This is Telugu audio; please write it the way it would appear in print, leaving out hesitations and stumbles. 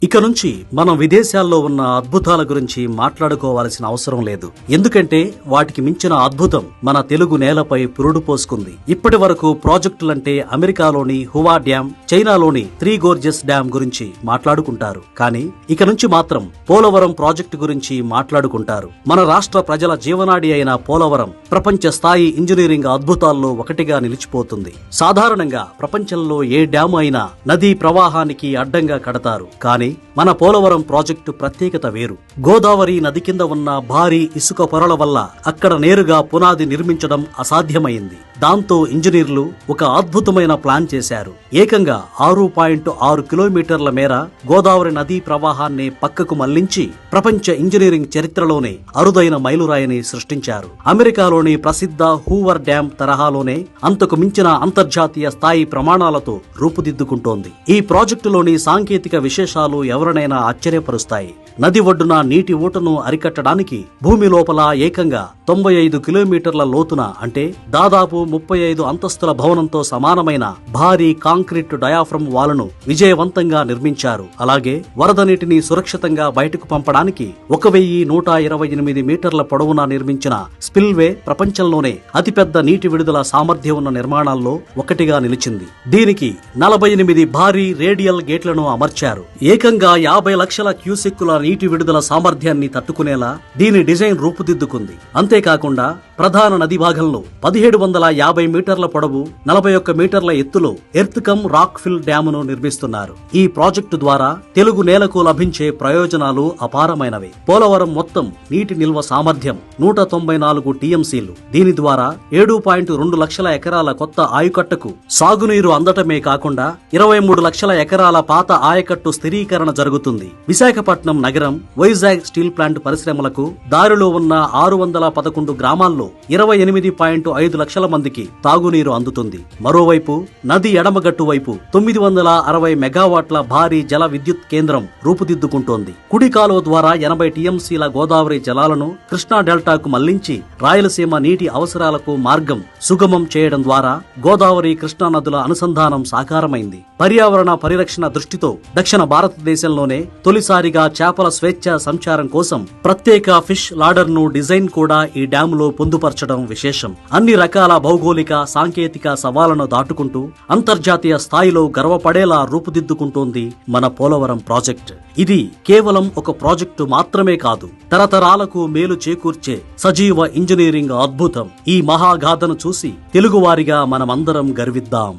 ఇక నుంచి మనం విదేశాల్లో ఉన్న అద్భుతాల గురించి మాట్లాడుకోవాల్సిన అవసరం లేదు. ఎందుకంటే వాటికి మించిన అద్భుతం మన తెలుగు నేలపై పురుడు పోసుకుంది. ఇప్పటి వరకు ప్రాజెక్టులంటే అమెరికాలోని హువా డ్యాం, చైనాలోని త్రీ గోర్జెస్ డ్యాం గురించి మాట్లాడుకుంటారు. కానీ ఇక నుంచి మాత్రం పోలవరం ప్రాజెక్టు గురించి మాట్లాడుకుంటారు. మన రాష్ట్ర ప్రజల జీవనాడి అయిన పోలవరం ప్రపంచ స్థాయి ఇంజనీరింగ్ అద్భుతాల్లో ఒకటిగా నిలిచిపోతుంది. సాధారణంగా ప్రపంచంలో ఏ డ్యాము అయినా నదీ ప్రవాహానికి అడ్డంగా కడతారు. కానీ మన పోలవరం ప్రాజెక్టు ప్రత్యేకత వేరు. గోదావరి నది కింద ఉన్న భారీ ఇసుక పొరల వల్ల అక్కడ నేరుగా పునాది నిర్మించడం అసాధ్యమైంది. దాంతో ఇంజనీర్లు ఒక అద్భుతమైన ప్లాన్ చేశారు. ఏకంగా 6.6 కిలోమీటర్ల మేర గోదావరి నదీ ప్రవాహాన్ని పక్కకు మళ్లించి ప్రపంచ ఇంజనీరింగ్ చరిత్రలోనే అరుదైన మైలురాయిని సృష్టించారు. అమెరికాలోని ప్రసిద్ధ హూవర్ డ్యాం తరహాలోనే అంతకు మించిన అంతర్జాతీయ స్థాయి ప్రమాణాలతో రూపుదిద్దుకుంటోంది. ఈ ప్రాజెక్టులోని సాంకేతిక విశేషాలు ఎవరినైనా ఆశ్చర్యపరుస్తాయి. నది ఒడ్డున నీటి ఊటను అరికట్టడానికి భూమి లోపల ఏకంగా 95 కిలోమీటర్ల లోతున, అంటే దాదాపు 35 అంతస్తుల భవనంతో సమానమైన భారీ కాంక్రీట్ డయాఫ్రమ్ వాలును విజయవంతంగా నిర్మించారు. అలాగే వరద నీటిని సురక్షితంగా బయటకు పంపడానికి 1128 మీటర్ల పొడవున నిర్మించిన స్పిల్వే ప్రపంచంలోనే అతిపెద్ద నీటి విడుదల సామర్థ్యం ఉన్న నిర్మాణాల్లో ఒకటిగా నిలిచింది. దీనికి 48 భారీ రేడియల్ గేట్లను అమర్చారు. ఏకంగా 50 లక్షల క్యూసెక్కుల నీటి విడుదల సామర్థ్యాన్ని తట్టుకునేలా దీని డిజైన్ రూపుదిద్దుకుంది. అంతేకాకుండా ప్రధాన నది భాగంలో 1750 మీటర్ల పొడవు, 41 మీటర్ల ఎత్తులో ఎర్త్ కమ్ రాక్ ఫిల్ డ్యామును నిర్మిస్తున్నారు. ఈ ప్రాజెక్టు ద్వారా తెలుగు నేలకు లభించే ప్రయోజనాలు అపారమైనవి. పోలవరం మొత్తం నీటి నిల్వ సామర్థ్యం 194 టీఎంసీలు. దీని ద్వారా 7.2 లక్షల ఎకరాల కొత్త ఆయకట్టుకు సాగునీరు అందటమే కాకుండా 23 లక్షల ఎకరాల పాత ఆయకట్టు స్థిరీకరణ జరుగుతుంది. విశాఖపట్నం నగరం, వైజాగ్ స్టీల్ ప్లాంట్ పరిశ్రమలకు దారిలో ఉన్న 611 గ్రామాల్లో 28.5 లక్షల మందికి తాగునీరు అందుతుంది. మరోవైపు నది ఎడమగట్టు వైపు 960 మెగావాట్ల భారీ జల విద్యుత్ కేంద్రం రూపుదిద్దుకుంటోంది. కుడి కాలువ ద్వారా 80 టీఎంసీల గోదావరి జలాలను కృష్ణా డెల్టాకు మళ్లించి రాయలసీమ నీటి అవసరాలకు మార్గం సుగమం చేయడం ద్వారా గోదావరి కృష్ణా నదుల అనుసంధానం సాకారమైంది. పర్యావరణ పరిరక్షణ దృష్టితో దక్షిణ భారతదేశంలోనే తొలిసారిగా చేపల స్వేచ్ఛ సంచారం కోసం ప్రత్యేక ఫిష్ లాడర్ ను డిజైన్ కూడా ఈ డ్యాములో పొందుపరచడం విశేషం. అన్ని రకాల భౌగోళిక, సాంకేతిక సవాళ్లను దాటుకుంటూ అంతర్జాతీయ స్థాయిలో గర్వపడేలా రూపుదిద్దుకుంటోంది మన పోలవరం ప్రాజెక్ట్. ఇది కేవలం ఒక ప్రాజెక్టు మాత్రమే కాదు, తరతరాలకు మేలు చేకూర్చే సజీవ ఇంజనీరింగ్ అద్భుతం. ఈ మహాగాథను చూసి తెలుగువారిగా మనమందరం గర్విద్దాం.